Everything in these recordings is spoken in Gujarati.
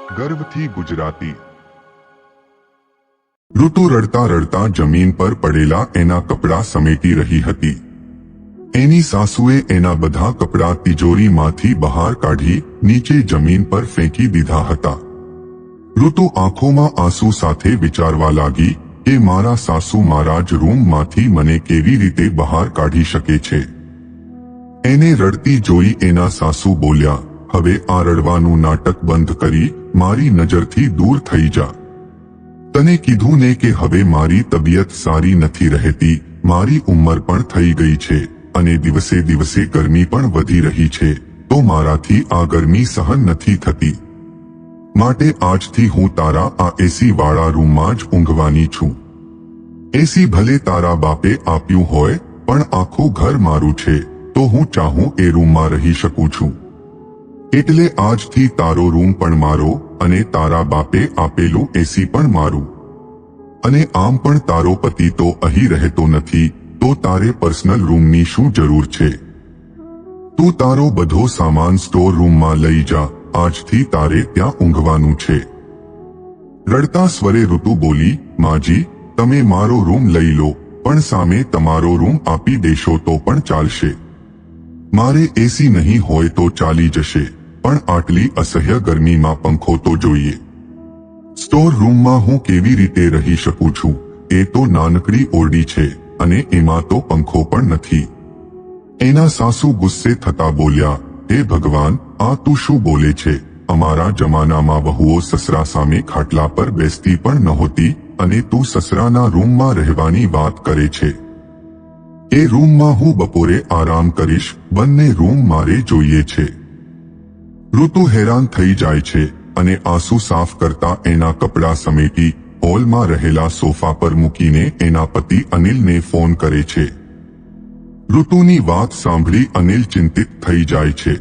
ગર્વથી ગુજરાતી। ઋતુ રડતા રડતા જમીન પર પડેલા એના કપડાં સમેટી રહી હતી। એની સાસુએ એના બધા કપડાં તિજોરીમાંથી બહાર કાઢી નીચે જમીન પર ફેંકી દીધા હતા। ઋતુ આંખોમાં આંસુ સાથે વિચારવા લાગી કે મારા સાસુ મારા જ રૂમમાંથી મને કેવી રીતે બહાર કાઢી શકે છે। એને રડતી જોઈ એના સાસુ બોલ્યા, હવે આ રડવાનું નાટક બંધ કરી મારી નજરથી દૂર થઈ જા। તને કીધું ને કે હવે મારી તબિયત સારી નથી રહેતી, મારી ઉંમર પણ થઈ ગઈ છે અને દિવસે દિવસે ગરમી પણ વધી રહી છે, તો મારાથી આ ગરમી સહન નથી થતી। માટે આજથી હું તારા આ એસી વાળા રૂમમાં જ ઊંઘવાની છું। એસી ભલે તારા બાપે આપ્યું હોય, પણ આખું ઘર મારું છે, તો હું ચાહું એ રૂમમાં રહી શકું છું। એટલે આજથી તારો રૂમ પણ મારો અને તારા બાપે આપેલું એસી પણ મારું। અને આમ પણ તારો પતિ તો અહીં રહેતો નથી, તો તારે પર્સનલ રૂમની શું જરૂર છે? તું તારો બધો સામાન સ્ટોર રૂમમાં લઈ જા, આજથી તારે ત્યાં ઊંઘવાનું છે। રડતા સ્વરે ઋતુ બોલી, માજી તમે મારો રૂમ લઈ લો, પણ સામે તમારો રૂમ આપી દેશો તો પણ ચાલશે। મારે એસી નહીં હોય તો ચાલી જશે, પણ આટલી અસહ્ય ગરમીમાં પંખો તો જોઈએ। સ્ટોર રૂમમાં હું કેવી રીતે રહી શકું છું? એ તો નાનકડી ઓરડી છે અને એમાં તો પંખો પણ નથી। એના સાસુ ગુસ્સે થતા બોલ્યા, હે ભગવાન, આ તું શું બોલે છે? અમારા જમાનામાં વહુઓ સસરા સામે ખાટલા પર બેસતી પણ નહોતી અને તું સસરાના રૂમમાં રહેવાની વાત કરે છે। એ રૂમમાં હું બપોરે આરામ કરીશ, બંને રૂમ મારે જોઈએ છે। ઋતુ હેરાન થઈ જાય છે અને આંસુ સાફ કરતા એના કપડાં સમેટી હોલમાં રહેલા સોફા પર મૂકીને એના પતિ અનિલને ફોન કરે છે। ઋતુની વાત સાંભળી અનિલ ચિંતિત થઈ જાય છે।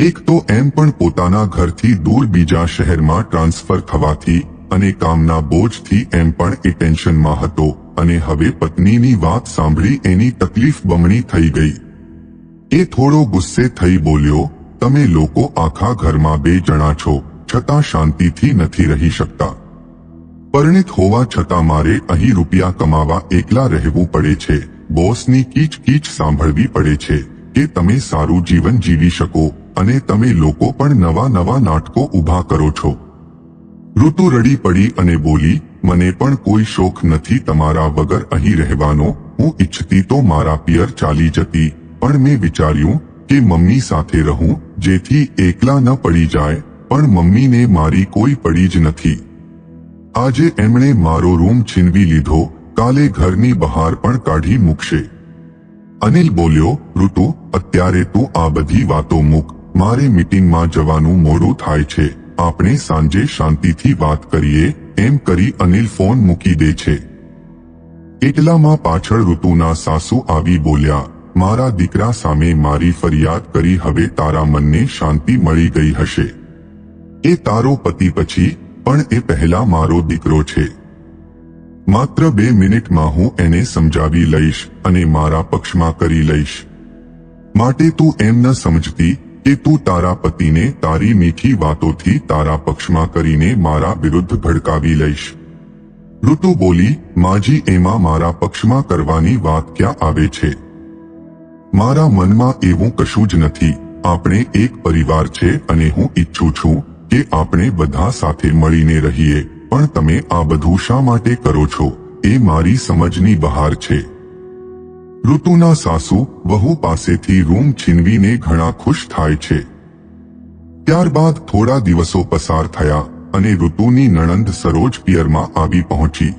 એક તો એમ પણ પોતાના ઘરથી દૂર બીજા શહેરમાં ટ્રાન્સફર થવાથી અને કામના બોજથી એમ પણ એ ટેન્શનમાં હતો અને હવે પત્નીની વાત સાંભળી એની તકલીફ બમણી થઈ ગઈ। એ થોડો ગુસ્સે થઈ બોલ્યો, તમે લોકો આખા ઘરમાં 2 જણા છો, છતાં શાંતિથી નથી રહી શકતા। પરિણિત હોવા છતાં મારે અહીં રૂપિયા કમાવા એકલા રહેવું પડે છે। બોસની કીચ કીચ સાંભળવી પડે છે કે તમે સારું જીવન જીવી શકો અને તમે લોકો પણ નવા નવા નાટકો ઊભા કરો છો। ઋતુ રડી પડી અને બોલી, મને પણ કોઈ શોખ નથી તમારા વગર અહીં રહેવાનો। હું ઈચ્છતી તો મારા પિયર ચાલી જતી, પણ મેં વિચાર્યું કે મમ્મી સાથે રહું, જેથી એકલા ન પડી જાય, પણ મમ્મીને મારી કોઈ પડી જ નથી। આજે એમણે મારો રૂમ છીનવી લીધો, કાલે ઘરની બહાર પણ કાઢી મૂકશે। અનિલ બોલ્યો, ઋતુ અત્યારે તું આ બધી વાતો મૂક, મારે મીટિંગમાં જવાનું મોડું થાય છે, આપણે સાંજે શાંતિથી વાત કરીએ। એમ કરી અનિલ ફોન મૂકી દે છે। એટલામાં પાછળ ઋતુના સાસુ આવી બોલ્યા, મારા દીકરા સામે મારી ફરિયાદ કરી હવે તારા મનને શાંતિ મળી ગઈ હશે। એ તારો પતિ પછી પણ એ પહેલા મારો દીકરો છે। માત્ર 2 મિનિટમાં હું એને સમજાવી લઈશ અને મારા પક્ષમાં કરી લઈશ। માટે તું એમ ન સમજતી કે તું તારા પતિને તારી મીઠી વાતોથી તારા પક્ષમાં કરીને મારા વિરુદ્ધ ભડકાવી લઈશ। ઋતુ બોલી, માજી એમાં મારા પક્ષમાં કરવાની વાત ક્યાં આવે છે? મારા મનમાં એવું કશું જ નથી। આપણે એક પરિવાર છે અને હું ઈચ્છું છું કે આપણે બધા સાથે મળીને રહીએ, પણ તમે આ બધું શા માટે કરો છો? એ મારી સમજની બહાર છે। ઋતુના સાસુ વહુ પાસેથી રૂમ છીનવીને ઘણા ખુશ થાય છે। ત્યારબાદ થોડા દિવસો પસાર થયા અને ઋતુની નણંદ સરોજ પિયરમાં આવી પહોંચી।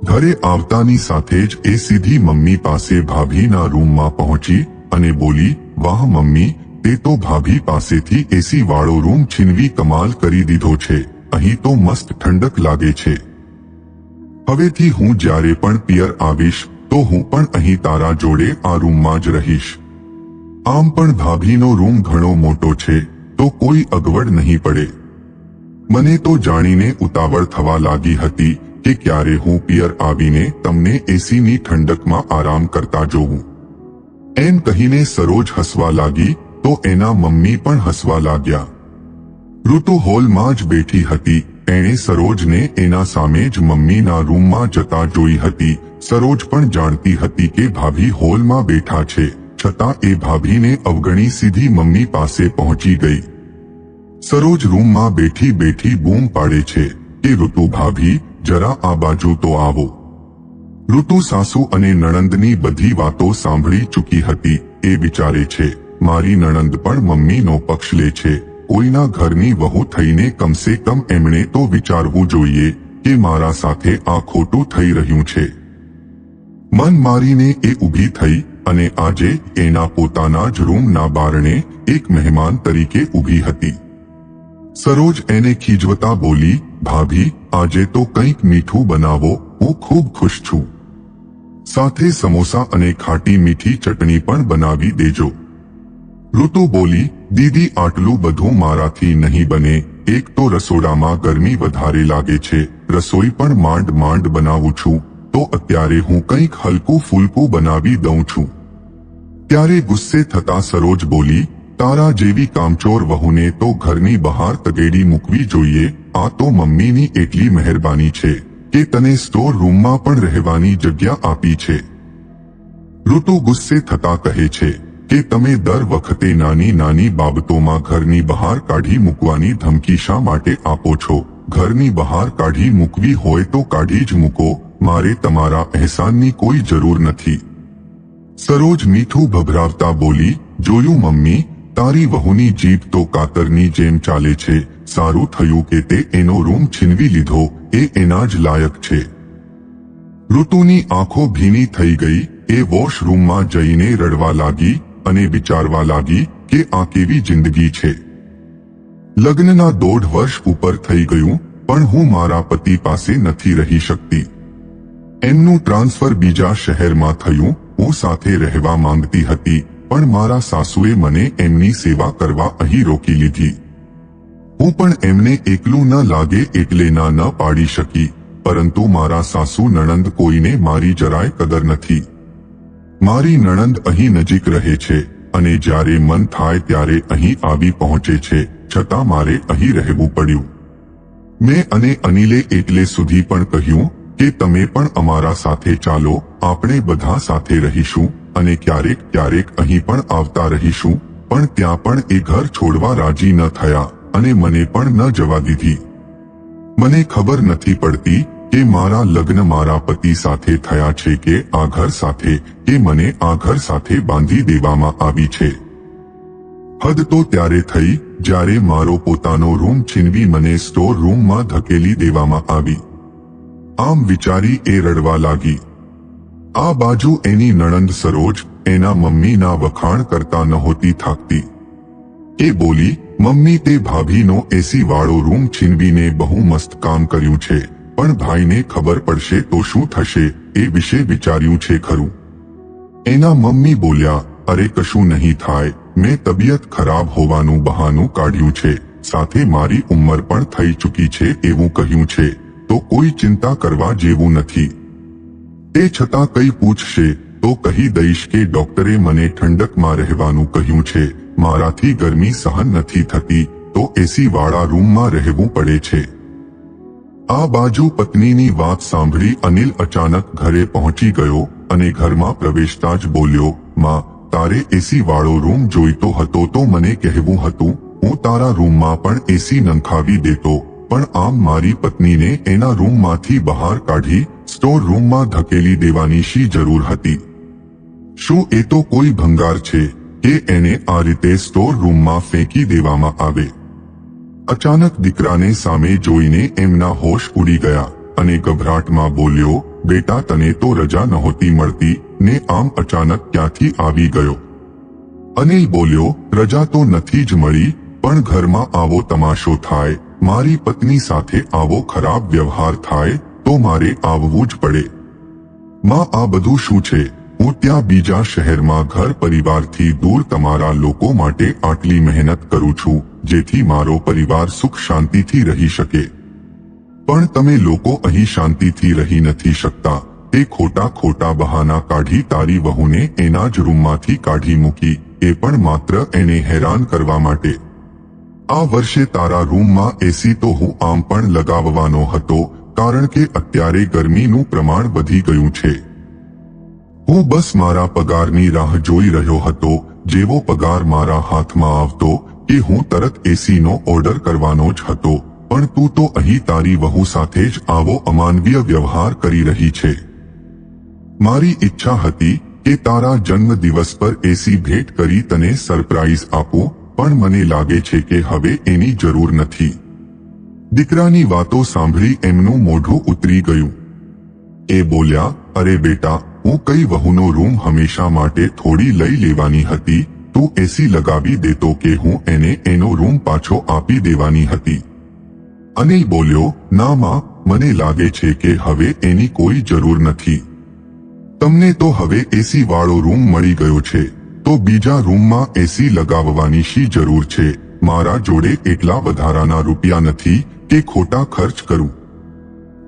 ઘરે આવતાની સાથે જ એ સીધી મમ્મી પાસે ભાભીના રૂમમાં પહોંચી અને બોલી, વાહ મમ્મી, તે તો ભાભી પાસેથી એસી વાળો રૂમ છીનવી કમાલ કરી દીધો છે। અહીં તો મસ્ત ઠંડક લાગે છે। હવેથી હું જ્યારે પણ પિયર આવીશ તો હું પણ અહીં તારા જોડે આ રૂમમાં જ રહીશ। આમ પણ ભાભીનો રૂમ ઘણો મોટો છે, તો કોઈ અગવડ નહીં પડે। મને તો જાણીને ઉતાવળ થવા લાગી હતી કે ક્યારે હું પિયર આવીને તમને એસીની ઠંડકમાં આરામ કરતા જોઉં। એમ કહીને સરોજ હસવા લાગી તો એના મમ્મી પણ હસવા લાગ્યા। ઋતુ હોલમાં જ બેઠી હતી. એણે સરોજને એના સામે જ મમ્મીના રૂમમાં જતા જોઈ હતી. સરોજ પણ જાણતી હતી કે ભાભી હોલમાં બેઠા છે, છતાં એ ભાભીને અવગણી સીધી મમ્મી પાસે પહોંચી ગઈ. સરોજ રૂમમાં બેઠી બેઠી બૂમ પાડે છે કે ઋતુ ભાભી, જરા આ બાજુ તો આવો. ઋતુ સાસુ અને નણંદની બધી વાતો સાંભળી ચૂકી હતી. એ વિચારે છે, મારી નણંદ પણ મમ્મીનો પક્ષ લે છે. કોઈના ઘરની વહુ થઈને કમસે કમ એમણે તો વિચારવું જોઈએ કે મારા સાથે આ ખોટું થઈ રહ્યું છે. મન મારીને એ ઊભી થઈ અને આજે એના પોતાના જ રૂમના બારણે એક મહેમાન તરીકે ઊભી હતી. સરોજ એને ખીજવતા બોલી, ભાભી, આજે તો કંઈક મીઠું બનાવો, હું ખૂબ ખુશ છું. સાથે સમોસા અને ખાટી મીઠી ચટણી પણ બનાવી દેજો. ઋતુ બોલી, દીદી, આટલું બધું મારાથી નહીં બને. એક તો રસોડામાં ગરમી વધારે લાગે છે, રસોઈ પણ માંડ માંડ બનાવું છું, તો અત્યારે હું કંઈક હલકું ફૂલકું બનાવી દઉં છું. ત્યારે ગુસ્સે થતા સરોજ બોલી, તારા જેવી કામચોર વહુને તો ઘરની બહાર તગેડી મૂકવી જોઈએ. આ તો મમ્મીની એટલી મહેરબાની છે કે તને સ્ટોર રૂમમાં પણ રહેવાની જગ્યા આપી છે. ઋતુ ગુસ્સે થતા કહે છે કે તમે દર વખતે નાની નાની બાબતોમાં ઘરની બહાર કાઢી મૂકવાની ધમકી શા માટે આપો છો? ઘરની બહાર કાઢી મૂકવી હોય તો કાઢી જ મૂકો. મારે તમારા અહેસાનની કોઈ જરૂર નથી. સરોજ મીઠું ભભરાવતા બોલી, જોયું મમ્મી, તારી વહુની જીભ તો કાતરની જેમ ચાલે છે. સારું થયું કે તે એનો રૂમ છીનવી લીધો, એ એના જ લાયક છે. ઋતુની આંખો ભીની થઈ ગઈ. એ વોશરૂમમાં જઈને રડવા લાગી અને વિચારવા લાગી કે આ કેવી જિંદગી છે. લગ્નના 1.5 વર્ષ ઉપર થઈ ગયું, પણ હું મારા પતિ પાસે નથી રહી શકતી. એમનું ટ્રાન્સફર બીજા શહેરમાં થયું. હું સાથે રહેવા માંગતી હતી, પણ મારા સાસુએ મને એમની સેવા કરવા અહીં રોકી લીધી. હું પણ એમને એકલું ન લાગે એટલે ના ન પાડી શકી, પરંતુ મારા સાસુ નણંદ કોઈને મારી જરાય કદર નથી. મારી નણંદ અહીં નજીક રહે છે અને જ્યારે મન થાય ત્યારે અહીં આવી પહોંચે છે, છતાં મારે અહીં રહેવું પડ્યું. મેં અને અનિલે એટલે સુધી પણ કહ્યું કે તમે પણ અમારા સાથે ચાલો, આપણે બધા સાથે રહીશું અને ક્યારેક ક્યારેક અહીં પણ આવતા રહીશું. પણ ત્યાં પણ એ ઘર છોડવા રાજી ન થયા અને મને પણ ન જવા દીધી. મને ખબર નથી પડતી કે મારા લગ્ન મારા પતિ સાથે થયા છે કે આ ઘર સાથે, કે મને આ ઘર સાથે બાંધી દેવામાં આવી છે. હદ તો ત્યારે થઈ જ્યારે મારો પોતાનો રૂમ છીનવી મને સ્ટોર રૂમમાં ધકેલી દેવામાં આવી. આમ વિચારી એ રડવા લાગી. આ બાજુ એની નણંદ સરોજ એના મમ્મીના વખાણ કરતા નહોતી થાકતી. એ બોલી, મમ્મી, તે ભાભીનો એસી વાળો રૂમ છીનવીને બહુ મસ્ત કામ કર્યું છે, પણ ભાઈને ખબર પડશે તો શું થશે એ વિશે વિચાર્યું છે ખરું? એના મમ્મી બોલ્યા, અરે કશું નહીં થાય, મેં તબિયત ખરાબ હોવાનું બહાનું કાઢ્યું છે, સાથે મારી ઉંમર પણ થઈ ચૂકી છે એવું કહ્યું છે, તો કોઈ ચિંતા કરવા જેવું નથી. તે છતાં કંઈ પૂછશે તો કહી દઈશ કે ડોક્ટરે મને ઠંડકમાં રહેવાનું કહ્યું છે. મારાથી ગરમી સહન નથી થતી, તો એસી વાળા રૂમમાં રહેવું પડે છે. આ બાજુ પત્નીની વાત સાંભળી અનિલ અચાનક ઘરે પહોંચી ગયો અને ઘરમાં પ્રવેશતા જ બોલ્યો, માં, તારે એસી વાળો રૂમ જોઈતો હતો તો મને કહેવું હતું, હું તારા રૂમમાં પણ એસી નંખાવી દેતો. પણ આમ મારી પત્નીને એના રૂમમાંથી બહાર કાઢી સ્ટોર રૂમમાં ધકેલી દેવાની શી જરૂર હતી? શું એ તો કોઈ ભંગાર છે કે એને આ રીતે સ્ટોર રૂમમાં ફેંકી દેવામાં આવે? અચાનક દીકરાને સામે જોઈને એમના હોશ ઉડી ગયા અને ગભરાટમાં બોલ્યો, બેટા, તને તો રજા નહોતી મળતી ને આમ અચાનક ક્યાંથી આવી ગયો? અનિલ બોલ્યો, રજા તો નથી જ મળી, પણ ઘરમાં આવો તમાશો થાય, મારી પત્ની સાથે આવો ખરાબ વ્યવહાર થાય તો મારે આવવું જ પડે. માં, આ બધું શું છે? હું ત્યાં બીજા શહેરમાં ઘર પરિવારથી દૂર તમારા લોકો માટે આટલી મહેનત કરું છું જેથી મારો પરિવાર સુખ શાંતિથી રહી શકે, પણ તમે લોકો અહીં શાંતિથી રહી નથી શકતા. તે ખોટા ખોટા બહાના કાઢી તારી વહુને એના જ રૂમમાંથી કાઢી મૂકી, એ પણ માત્ર એને હેરાન કરવા માટે. આ વર્ષે તારા રૂમમાં એસી તો હું આમ પણ લગાવવાનો હતો, કારણ કે અત્યારે ગરમીનું પ્રમાણ વધી ગયું છે. હું બસ મારા પગારની રાહ જોઈ રહ્યો હતો. જેવો પગાર મારા હાથમાં આવતો કે હું તરત એસીનો ઓર્ડર કરવાનો જ હતો, પણ તું તો અહીં તારી વહુ સાથે જ આવો અમાનવીય વ્યવહાર કરી રહી છે. મારી ઈચ્છા હતી કે તારા જન્મદિવસ પર એસી ભેટ કરી તને સરપ્રાઈઝ આપું, પણ મને લાગે છે કે હવે એની જરૂર નથી. દીકરાની વાતો સાંભળી એમનું મોઢું ઉતરી ગયું. એ બોલ્યા, અરે બેટા, હું કઈ વહુનો રૂમ હંમેશા માટે થોડી લઈ લેવાની હતી. તું એસી લગાવી દેતો કે હું એને એનો રૂમ પાછો આપી દેવાની હતી. અનિલ બોલ્યો, ના માં, મને લાગે છે કે હવે એની કોઈ જરૂર નથી. તમને તો હવે એસી વાળો રૂમ મળી ગયો છે, તો બીજા રૂમમાં એસી લગાવવાની શી જરૂર છે? મારા જોડે એટલા વધારાના રૂપિયા નથી કે ખોટા ખર્ચ કરું.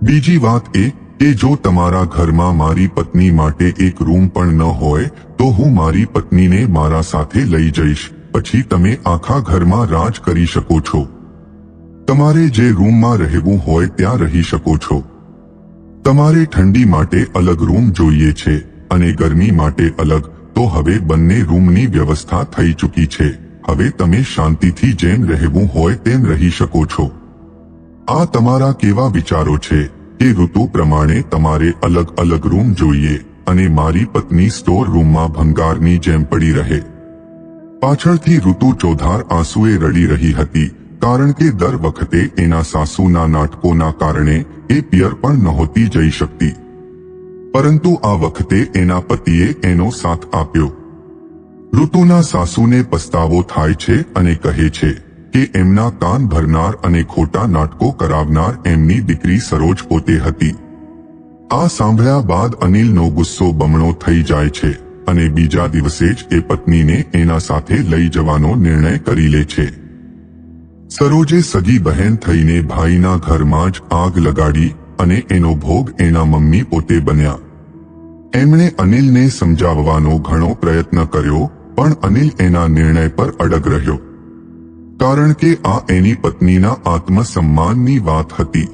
બીજી વાત એ કે જો તમારા ઘરમાં મારી પત્ની માટે એક રૂમ પણ ન હોય તો હું મારી પત્નીને મારા સાથે લઈ જઈશ. પછી તમે આખા ઘરમાં રાજ કરી શકો છો. તમારે જે રૂમમાં રહેવું હોય ત્યાં રહી શકો છો. તમારે ઠંડી માટે અલગ રૂમ જોઈએ છે અને ગરમી માટે અલગ, તો હવે બંને રૂમની વ્યવસ્થા થઈ ચૂકી છે. હવે તમે શાંતિથી જેમ રહેવું હોય તેમ રહી શકો છો. આ તમારા કેવા વિચારો છે કે ઋતુ પ્રમાણે તમારે અલગ અલગ રૂમ જોઈએ અને મારી પત્ની સ્ટોર રૂમમાં ભંગારની જેમ પડી રહે? પાછળથી ઋતુ ચોધાર આંસુએ રડી રહી હતી, કારણ કે દર વખતે એના સાસુના નાટકોના કારણે એ પિયર પણ નહોતી જઈ શકતી. પરંતુ આ વખતે એના પતિએ એનો સાથ આપ્યો. ઋતુના સાસુને પસ્તાવો થાય છે અને કહે છે કે એમના કાન ભરનાર અને ખોટા નાટકો કરાવનાર એમની દીકરી સરોજ પોતે હતી. આ સાંભળ્યા બાદ અનિલનો ગુસ્સો બમણો થઈ જાય છે અને બીજા દિવસે જ એ પત્નીને એના સાથે લઈ જવાનો નિર્ણય કરી લે છે. સરોજે સગી બહેન થઈને ભાઈના ઘરમાં જ આગ લગાડી અને એનો ભોગ એના મમ્મી પોતે બન્યા. એમણે અનિલને સમજાવવાનો ઘણો પ્રયત્ન કર્યો, પણ અનિલ એના નિર્ણય પર અડગ રહ્યો, કારણ કે આ એની પત્નીના આત્મસન્માનની વાત હતી.